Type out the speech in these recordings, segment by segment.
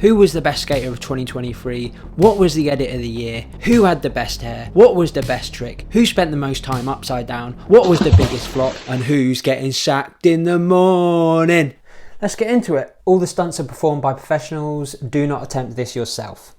Who was the best skater of 2023? What was the edit of the year? Who had the best hair? What was the best trick? Who spent the most time upside down? What was the biggest flop? And who's getting sacked in the morning? Let's get into it. All the stunts are performed by professionals. Do not attempt this yourself.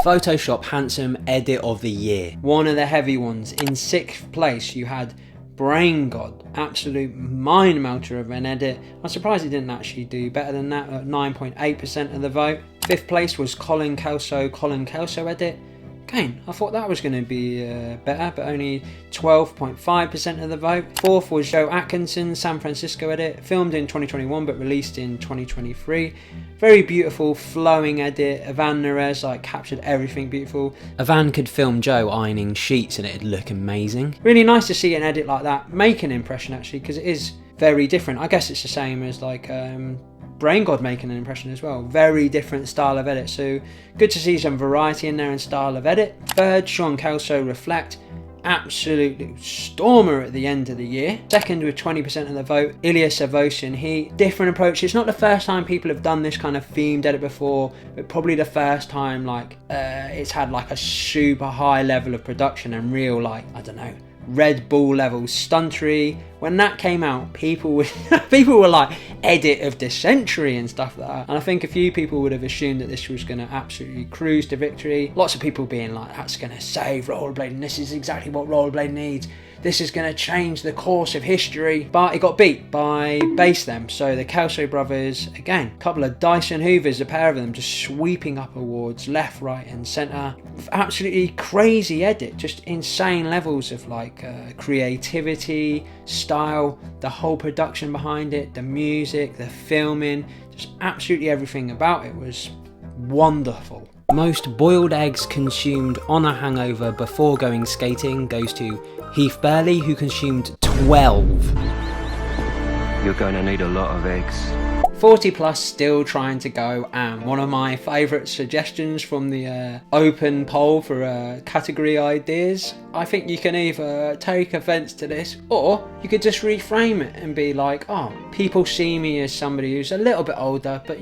Photoshop Handsome Edit of the Year. One of the heavy ones. In 6th place, you had Brain God, absolute mind melter of an edit. I'm surprised he didn't actually do better than that at 9.8% of the vote. 5th place was Colin Kelso edit. Again, I thought that was going to be better, but only 12.5% of the vote. 4th was Joe Atkinson San Francisco edit, filmed in 2021 but released in 2023. Very beautiful, flowing edit. Ivan Nerez captured everything beautiful. Ivan could film Joe ironing sheets and it'd look amazing. Really nice to see an edit like that make an impression actually, because it is very different. I guess it's the same as Brain God making an impression as well. Very different style of edit, so good to see some variety in there in style of edit. 3rd, Sean Kelso Reflect, absolutely stormer at the end of the year. 2nd with 20% of the vote, Ilya Savosian Heat. Different approach. It's not the first time people have done this kind of themed edit before, but probably the first time it's had a super high level of production and real I don't know, Red Bull level stuntery. When that came out, people were like, edit of the century and stuff like that. And I think a few people would have assumed that this was going to absolutely cruise to victory. Lots of people being like, that's going to save rollerblading. This is exactly what rollerblading needs. This is going to change the course of history. But it got beat by Base Them. So the Kelso brothers, again, a couple of Dyson Hoovers, a pair of them just sweeping up awards left, right and centre. Absolutely crazy edit. Just insane levels of creativity, style, the whole production behind it, the music, the filming, just absolutely everything about it was wonderful. Most boiled eggs consumed on a hangover before going skating goes to Heath Burley, who consumed 12. You're going to need a lot of eggs. 40 plus still trying to go, and one of my favourite suggestions from the open poll for category ideas, I think you can either take offence to this or you could just reframe it and be like, oh, people see me as somebody who's a little bit older but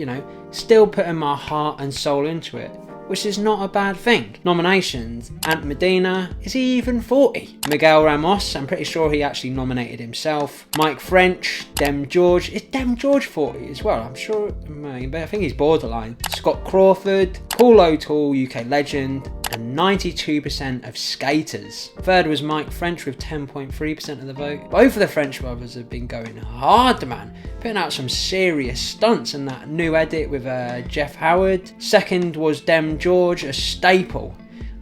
still putting my heart and soul into it, which is not a bad thing. Nominations: Ant Medina, is he even 40? Miguel Ramos, I'm pretty sure he actually nominated himself. Mike French, Dem George, is Dem George 40 as well? I'm sure, but I think he's borderline. Scott Crawford, Paul O'Toole, UK legend, and 92% of skaters. 3rd was Mike French with 10.3% of the vote. Both of the French brothers have been going hard, man, putting out some serious stunts in that new edit with Jeff Howard. 2nd was Dem George, a staple.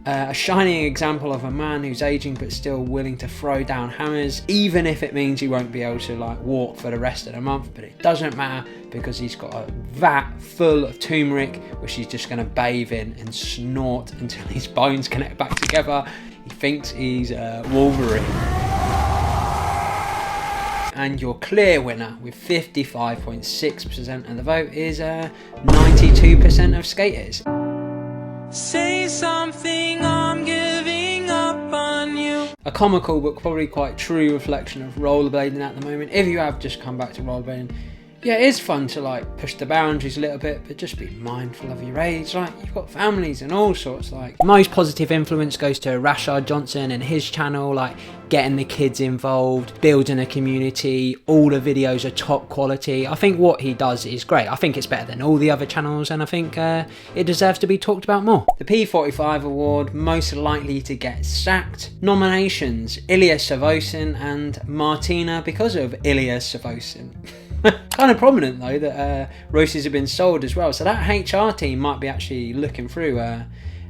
A shining example of a man who's aging but still willing to throw down hammers, even if it means he won't be able to walk for the rest of the month. But it doesn't matter, because he's got a vat full of turmeric which he's just going to bathe in and snort until his bones connect back together. He thinks he's Wolverine. And your clear winner with 55.6% of the vote is 92% of skaters. Say something, I'm giving up on you. A comical but probably quite true reflection of rollerblading at the moment. If you have just come back to rollerblading, yeah, it is fun to push the boundaries a little bit, but just be mindful of your age. You've got families and all sorts. Most positive influence goes to Rashad Johnson and his channel, getting the kids involved, building a community. All the videos are top quality. I think what he does is great. I think it's better than all the other channels, and I think it deserves to be talked about more. The P45 award, most likely to get sacked. Nominations: Ilya Savosian and Martina because of Ilya Savosian. Kind of prominent though that roasters have been sold as well, so that HR team might be actually looking through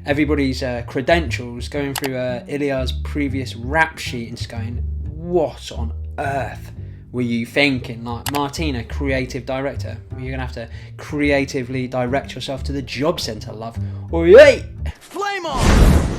everybody's credentials, going through Ilya's previous rap sheet and just going, what on earth were you thinking? Martina, creative director, you're gonna have to creatively direct yourself to the job centre, love, or yay! Flame on!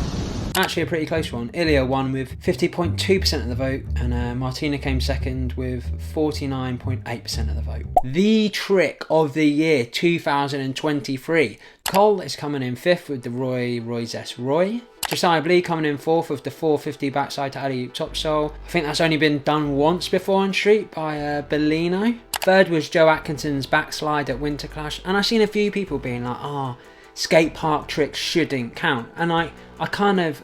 Actually a pretty close one. Ilya won with 50.2% of the vote, and Martina came second with 49.8% of the vote. The trick of the year 2023. Cole is coming in 5th with the Roy Zess Roy. Josiah Blee coming in 4th with the 450 backside to alley-oop topsoul. I think that's only been done once before on street by Bellino. 3rd was Joe Atkinson's backslide at Winter Clash, and I've seen a few people being like, oh, skate park tricks shouldn't count, and I kind of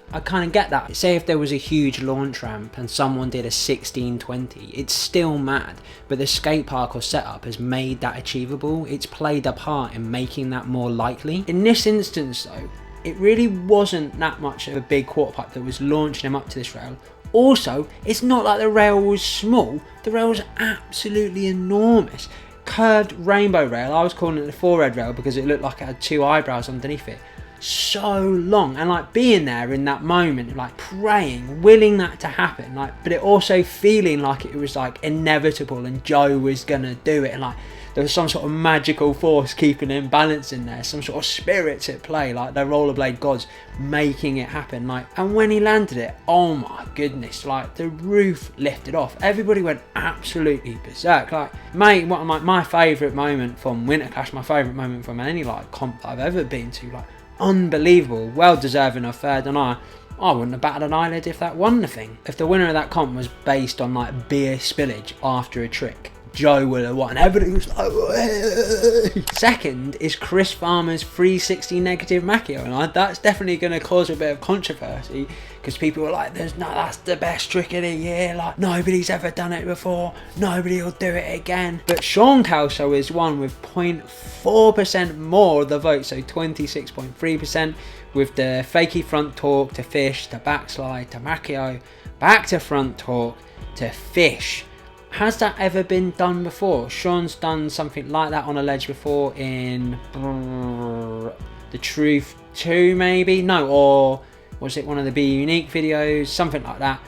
get that. Say if there was a huge launch ramp and someone did a 1620, it's still mad, but the skate park or setup has made that achievable. It's played a part in making that more likely. In this instance though, it really wasn't that much of a big quarter pipe that was launching him up to this rail. Also, it's not like the rail was small, the rail was absolutely enormous. Curved rainbow rail, I was calling it the forehead rail because it looked like it had 2 eyebrows underneath it. So long, and like being there in that moment, like praying, willing that to happen, like, but it also feeling like it was like inevitable and Joe was gonna do it, and like there was some sort of magical force keeping him balanced in there, some sort of spirits at play, like the rollerblade gods making it happen. Like, and when he landed it, oh my goodness, like the roof lifted off. Everybody went absolutely berserk. Like, mate, what my favourite moment from Winter Clash, my favourite moment from any like comp that I've ever been to, like unbelievable, well deserving of 3rd, and I wouldn't have batted an eyelid if that won the thing. If the winner of that comp was based on like beer spillage after a trick, Joe would have won. Everybody was like, hey. 2nd is Chris Farmer's 360 negative Macchio, and that's definitely going to cause a bit of controversy because people were like, that's the best trick of the year, like nobody's ever done it before, nobody will do it again. But Sean Kelso is one with 0.4% more of the vote, so 26.3%, with the fakey front torque to fish, to backslide, to Macchio, back to front torque, to fish. Has that ever been done before? Sean's done something like that on a ledge before in The Truth 2 maybe? No, or was it one of the Be Unique videos? Something like that.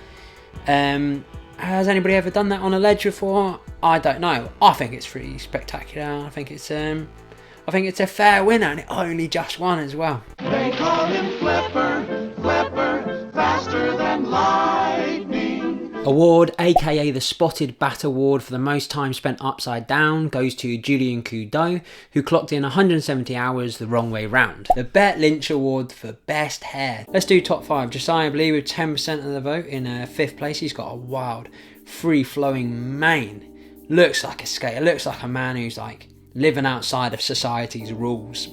Has anybody ever done that on a ledge before? I don't know. I think it's pretty spectacular. I think it's a fair winner, and it only just won as well. They call him Flipper, Flipper, faster than lightning. Award, aka the Spotted Bat Award for the most time spent upside down, goes to Julien Cudot, who clocked in 170 hours the wrong way round. The Bet Lynch Award for best hair. Let's do top 5. Josiah Blee with 10% of the vote in 5th place. He's got a wild, free-flowing mane. Looks like a skater, looks like a man who's like living outside of society's rules.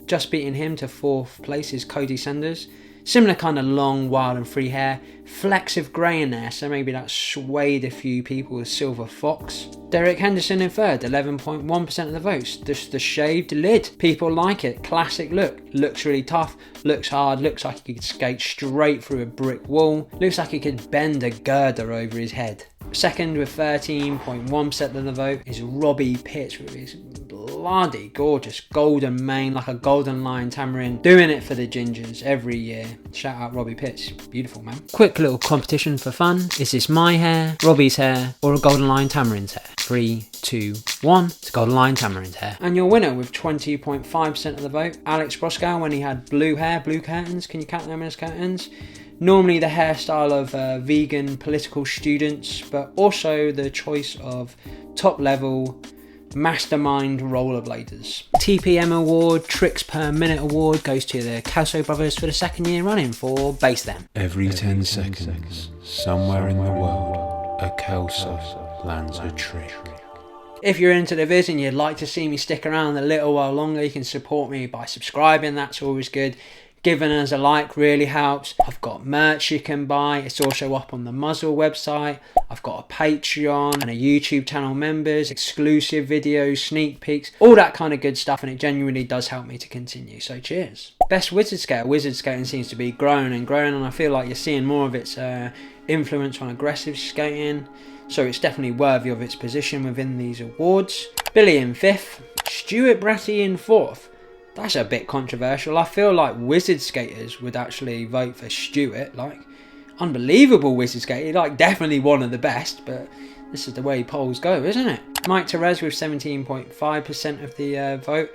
Just beating him to 4th place is Cody Sanders. Similar kind of long, wild and free hair. Flecks of grey in there, so maybe that swayed a few people with Silver Fox. Derek Henderson in 3rd, 11.1% of the votes. Just the shaved lid. People like it. Classic look. Looks really tough. Looks hard. Looks like he could skate straight through a brick wall. Looks like he could bend a girder over his head. 2nd with 13.1% of the vote is Robbie Pitts with his bloody gorgeous golden mane, like a golden lion tamarin, doing it for the gingers every year. Shout out Robbie Pitts, beautiful man. Quick little competition for fun. Is this my hair, Robbie's hair, or a golden lion tamarin's hair? 3, 2, 1. It's golden lion tamarin's hair. And your winner with 20.5% of the vote, Alex Broskow, when he had blue hair, blue curtains. Can you count them as curtains? Normally the hairstyle of vegan political students, but also the choice of top level mastermind rollerbladers. TPM award, Tricks Per Minute award, goes to the Kelso brothers for the 2nd year running for Base Them. Every 10 seconds, somewhere in the world, a Kelso lands a trick. If you're into the viz and you'd like to see me stick around a little while longer, you can support me by subscribing, that's always good. Giving us a like really helps. I've got merch you can buy. It's also up on the Muzzle website. I've got a Patreon and a YouTube channel members, exclusive videos, sneak peeks, all that kind of good stuff, and it genuinely does help me to continue. So cheers. Best wizard skater. Wizard skating seems to be growing and growing, and I feel like you're seeing more of its influence on aggressive skating. So it's definitely worthy of its position within these awards. Billy in 5th. Stuart Bratty in 4th. That's a bit controversial. I feel like wizard skaters would actually vote for Stuart. Like, unbelievable wizard skater. Like, definitely one of the best, but this is the way polls go, isn't it? Mike Therese with 17.5% of the vote.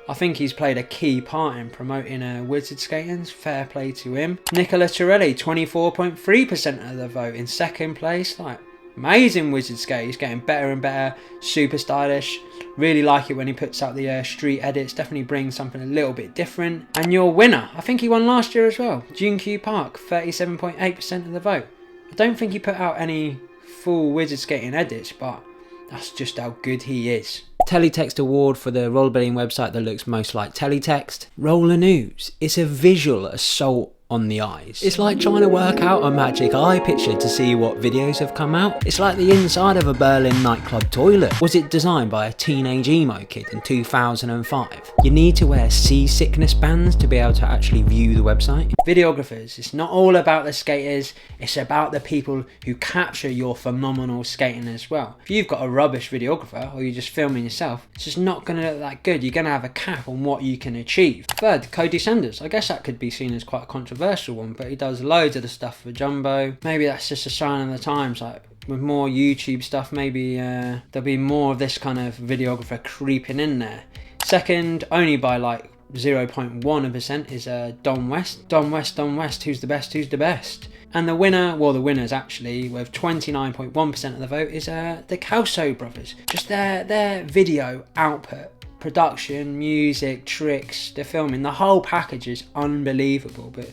I think he's played a key part in promoting wizard skating. Fair play to him. Nicola Torelli, 24.3% of the vote in 2nd place. Like, Amazing wizard skate. He's getting better and better. Super stylish. Really like it when he puts out the street edits. Definitely brings something a little bit different. And your winner, I think he won last year as well. Junkyou Park, 37.8% of the vote. I don't think he put out any full wizard skating edits, but that's just how good he is. Teletext award for the rollerblading website that looks most like teletext. Roller News. It's a visual assault on the eyes. It's like trying to work out a magic eye picture to see what videos have come out. It's like the inside of a Berlin nightclub toilet. Was it designed by a teenage emo kid in 2005? You need to wear seasickness bands to be able to actually view the website. Videographers. It's not all about the skaters, it's about the people who capture your phenomenal skating as well. If you've got a rubbish videographer or you're just filming yourself, it's just not going to look that good. You're going to have a cap on what you can achieve. Third, Cody Sanders. I guess that could be seen as quite a controversial one, but he does loads of the stuff for Jumbo. Maybe that's just a sign of the times, like with more YouTube stuff, maybe there'll be more of this kind of videographer creeping in there. Second, only by like 0.1% is Don West. Don West, who's the best? And the winner, well, the winners actually, with 29.1% of the vote, is the Kelso brothers. Just their video output, production, music, tricks, the filming, the whole package is unbelievable. But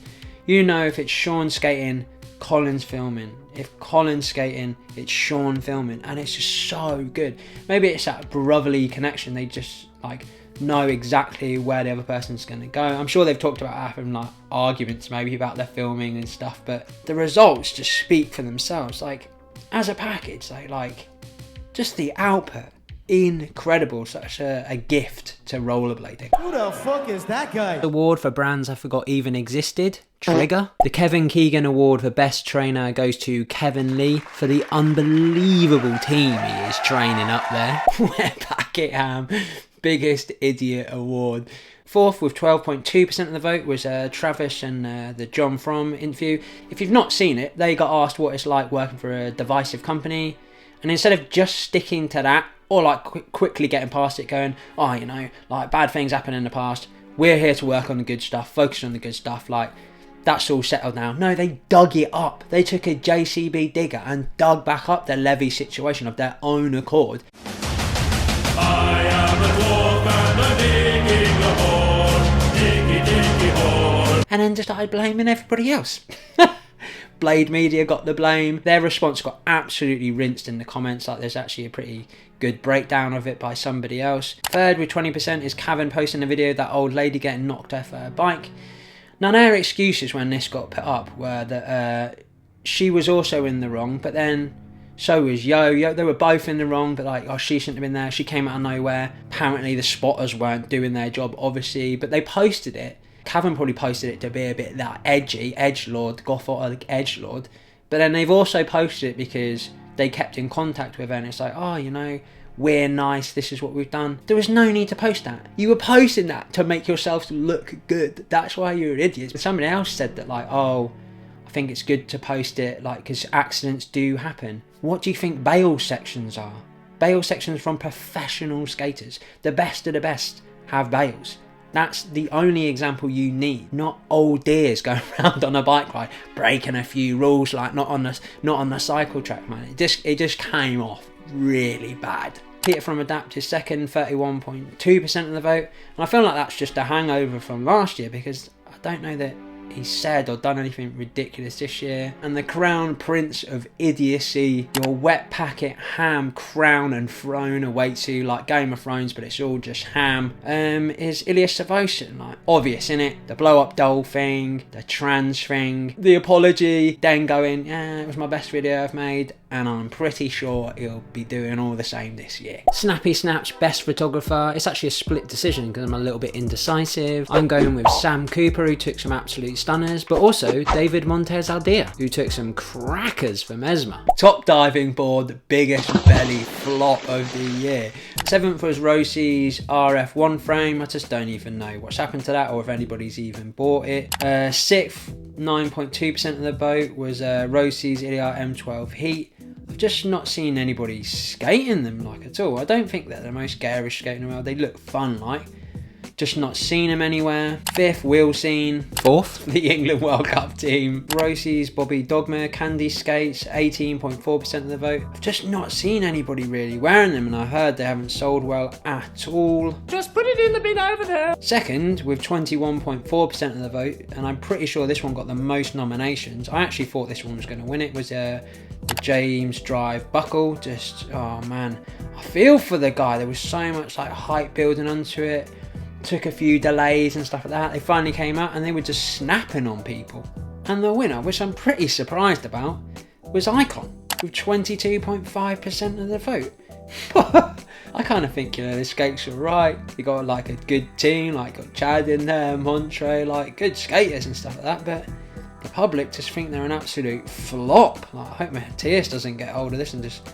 you know, if it's Sean skating, Colin's filming. If Colin's skating, it's Sean filming, and it's just so good. Maybe it's that brotherly connection. They just like know exactly where the other person's going to go. I'm sure they've talked about having like arguments maybe about their filming and stuff, but the results just speak for themselves. Like as a package, like just the output. Incredible, such a gift to rollerblading. Who the fuck is that guy? Award for brands I forgot even existed, Trigger. The Kevin Keegan Award for Best Trainer goes to Kevin Lee for the unbelievable team he is training up there. Wet Packet Ham, biggest idiot award. Fourth, with 12.2% of the vote, was Travis and the John From interview. If you've not seen it, they got asked what it's like working for a divisive company, and instead of just sticking to that, or like quickly getting past it, going, oh, you know, like bad things happen in the past, we're here to work on the good stuff, focus on the good stuff, like that's all settled now. No, they dug it up. They took a JCB digger and dug back up the levy situation of their own accord. I am a dwarf and a digging a hole, And then just started blaming everybody else. Blade Media got the blame. Their response got absolutely rinsed in the comments. Like there's actually a pretty good breakdown of it by somebody else. Third, with 20%, is Cavan posting a video of that old lady getting knocked off her bike. Now their excuses when this got put up were that she was also in the wrong, but then so was Yo. They were both in the wrong, but like, oh, she shouldn't have been there. She came out of nowhere. Apparently the spotters weren't doing their job, obviously, but they posted it. Cavan probably posted it to be a bit that edgy, edgelord, gothic edgelord. But then they've also posted it because they kept in contact with her, and it's like, oh, you know, we're nice, this is what we've done. There was no need to post that. You were posting that to make yourself look good. That's why you're an idiot. But somebody else said that, like, oh, I think it's good to post it, like, because accidents do happen. What do you think bail sections are? Bail sections from professional skaters. The best of the best have bails. That's the only example you need, not old dears going around on a bike ride, breaking a few rules, like not on the cycle track, man. It just came off really bad. Peter from Adapt is second, 31.2% of the vote, and I feel like that's just a hangover from last year because I don't know that he said or done anything ridiculous this year. And the crown prince of idiocy, your wet packet ham crown and throne awaits you, like Game of Thrones, but it's all just ham, is Ilya Savosin. Like, obvious, innit? The blow up doll thing, the trans thing, the apology, then going, yeah, it was my best video I've made, and I'm pretty sure he'll be doing all the same this year. Snappy Snap's best photographer. It's actually a split decision because I'm a little bit indecisive. I'm going with Sam Cooper, who took some absolute stunners, but also David Montez Aldea, who took some crackers for Mesmer. Top diving board, the biggest belly flop of the year. Seventh was Rosie's RF1 frame. I just don't even know what's happened to that or if anybody's even bought it. Sixth, 9.2% of the vote, was Rosie's Ilya M12 Heat. I've just not seen anybody skating them like at all. I don't think they're the most garish skating in the world. They look fun like. just not seen him anywhere. 5th, Wheel Scene. 4th, the England World Cup team. Rosie's Bobby Dogma, Candy Skates, 18.4% of the vote. I've just not seen anybody really wearing them, and I heard they haven't sold well at all. Just put it in the bin over there. 2nd, with 21.4% of the vote, and I'm pretty sure this one got the most nominations. I actually thought this one was going to win it, was the James Drive buckle. Just, oh man, I feel for the guy. There was so much like hype building onto it. Took a few delays and stuff like that. They finally came out and they were just snapping on people. And the winner, which I'm pretty surprised about, was Icon with 22.5% of the vote. I kind of think, you know, the skates are right. You got like a good team, like got Chad in there, Montre, like good skaters and stuff like that. But the public just think they're an absolute flop. Like, I hope Matthias doesn't get hold of this and just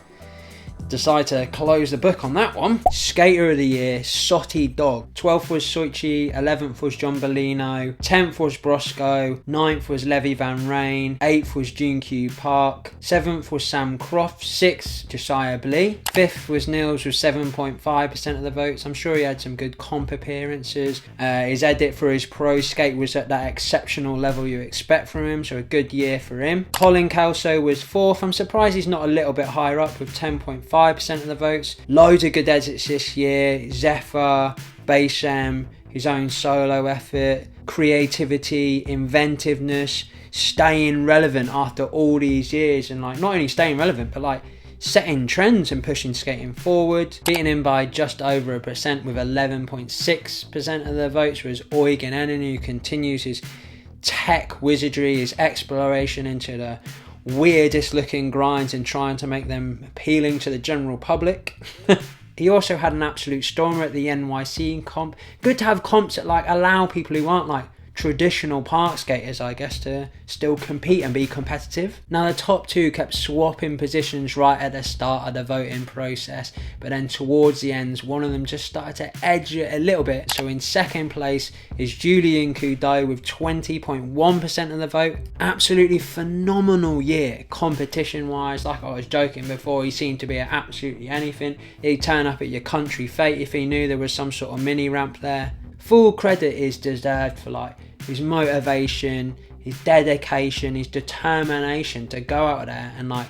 decide to close the book on that one. Skater of the year, SOTY Dog. 12th was SOTY, 11th was John Bellino, 10th was Brosco, 9th was Levy Van Rijn, 8th was June Q Park, 7th was Sam Croft, 6th Josiah Blee, 5th was Nils with 7.5% of the votes. I'm sure he had some good comp appearances. His edit for his pro skate was at that exceptional level you expect from him, so a good year for him. Colin Kelso was 4th. I'm surprised he's not a little bit higher up with 10.5% of the votes. Loads of good edits this year. Zephyr, Basem, his own solo effort, creativity, inventiveness, staying relevant after all these years, and like not only staying relevant but like setting trends and pushing skating forward. Beating him by just over 1% with 11.6% of the votes was Eugen Ennit, who continues his tech wizardry, his exploration into the weirdest looking grinds and trying to make them appealing to the general public. He also had an absolute stormer at the NYC comp. Good to have comps that like allow people who aren't like traditional park skaters, I guess, to still compete and be competitive. Now the top two kept swapping positions right at the start of the voting process, but then towards the ends one of them just started to edge it a little bit. So in 2nd place is Julien Cudot with 20.1% of the vote. Absolutely phenomenal year competition wise. Like I was joking before, he seemed to be at absolutely anything. He'd turn up at your country fete if he knew there was some sort of mini ramp there. Full credit is deserved for like his motivation, his dedication, his determination to go out there and like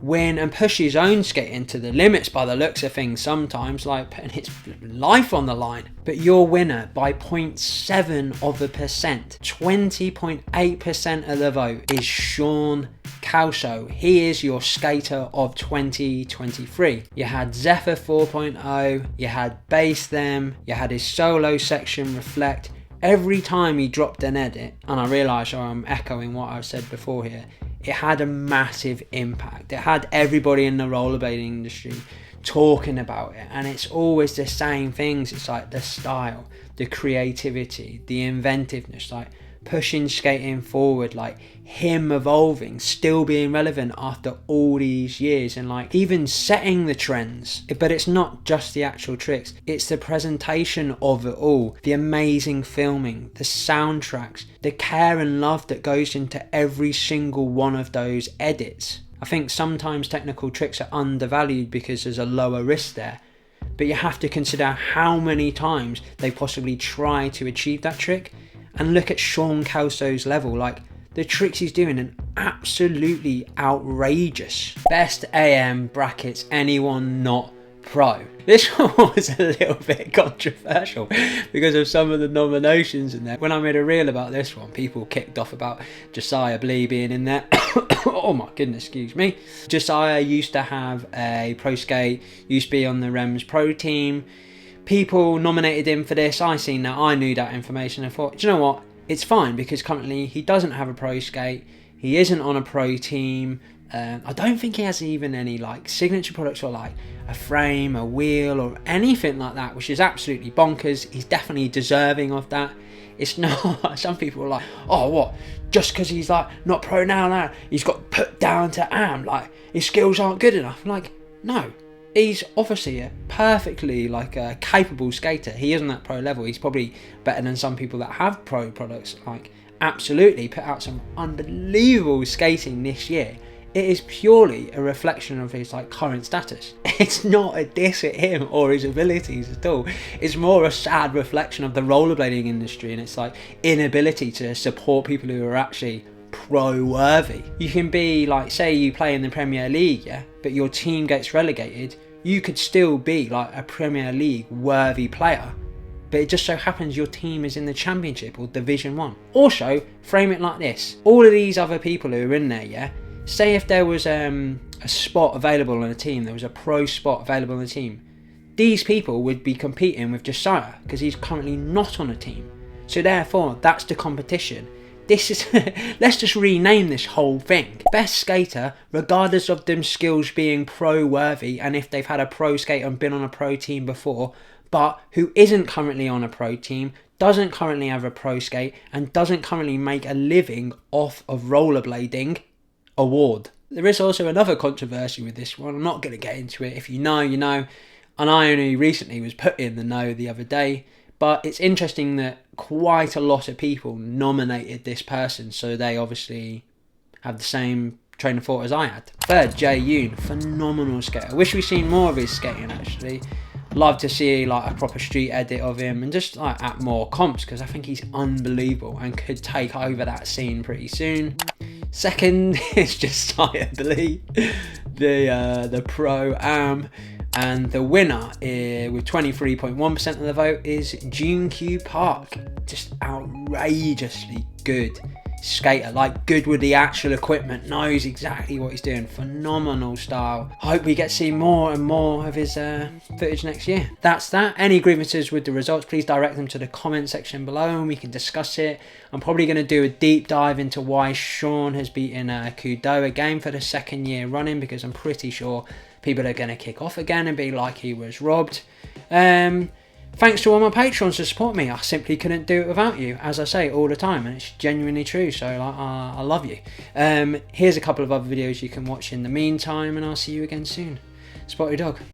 win and push his own skating to the limits by the looks of things sometimes, like putting his life on the line. But your winner by 0.7%, 20.8% of the vote is Sean Kelso. He is your skater of 2023. You had Zephyr 4.0, you had Bass Them, you had his solo section Reflect. Every time he dropped an edit, and I realise I'm echoing what I've said before here, it had a massive impact. It had everybody in the rollerblading industry talking about it, and it's always the same things. It's like the style, the creativity, the inventiveness, like pushing skating forward, like him evolving, still being relevant after all these years, and like even setting the trends. But it's not just the actual tricks, it's the presentation of it all, the amazing filming, the soundtracks, the care and love that goes into every single one of those edits. I think sometimes technical tricks are undervalued because there's a lower risk there, but you have to consider how many times they possibly try to achieve that trick. And look at Sean Kelso's level, like the tricks he's doing are absolutely outrageous. Best AM brackets, anyone not pro. This one was a little bit controversial because of some of the nominations in there. When I made a reel about this one, people kicked off about Josiah Blee being in there. Oh my goodness, excuse me. Josiah used to have a pro skate, used to be on the Rems pro team. People nominated him for this. I seen that, I knew that information. I thought, do you know what? It's fine because currently he doesn't have a pro skate. He isn't on a pro team. I don't think he has even any like signature products or like a frame, a wheel or anything like that, which is absolutely bonkers. He's definitely deserving of that. It's not, some people are like, oh what, just because he's like not pro now, he's got put down to AM, like his skills aren't good enough. I'm like, no. He's obviously a perfectly like a capable skater. He isn't at pro level. He's probably better than some people that have pro products. Like absolutely put out some unbelievable skating this year It is purely a reflection of his like current status. It's not a diss at him or his abilities at all. It's more a sad reflection of the rollerblading industry and its like inability to support people who are actually pro worthy. You can be like, say you play in the Premier League, yeah, but your team gets relegated, you could still be like a Premier League worthy player, but it just so happens your team is in the Championship or Division 1. Also, frame it like this. All of these other people who are in there, yeah, say if there was a spot available on a team, there was a pro spot available on the team, these people would be competing with Josiah because he's currently not on a team. So therefore, that's the competition. This is, let's just rename this whole thing. Best skater, regardless of them skills being pro worthy and if they've had a pro skate and been on a pro team before, but who isn't currently on a pro team, doesn't currently have a pro skate and doesn't currently make a living off of rollerblading, award. There is also another controversy with this one. I'm not going to get into it. If you know, you know. And I only recently was put in the know the other day. But it's interesting that quite a lot of people nominated this person. So they obviously have the same train of thought as I had. Third, Jay Yoon. Phenomenal skater. I wish we'd seen more of his skating actually. Love to see like a proper street edit of him and just like at more comps because I think he's unbelievable and could take over that scene pretty soon. Second is Josiah Billy, the pro-am, and the winner with 23.1% of the vote is Jun-Kyu Park. Just outrageously good skater, like good with the actual equipment, knows exactly what he's doing, phenomenal style. I hope we get to see more and more of his footage next year. That's that. Any grievances with the results, please direct them to the comment section below and we can discuss it. I'm probably going to do a deep dive into why Sean has beaten Cudot again for the second year running, because I'm pretty sure people are going to kick off again and be like he was robbed. Thanks to all my patrons to support me. I simply couldn't do it without you, as I say all the time, and it's genuinely true, so I love you. Here's a couple of other videos you can watch in the meantime, and I'll see you again soon. Spotty Dog.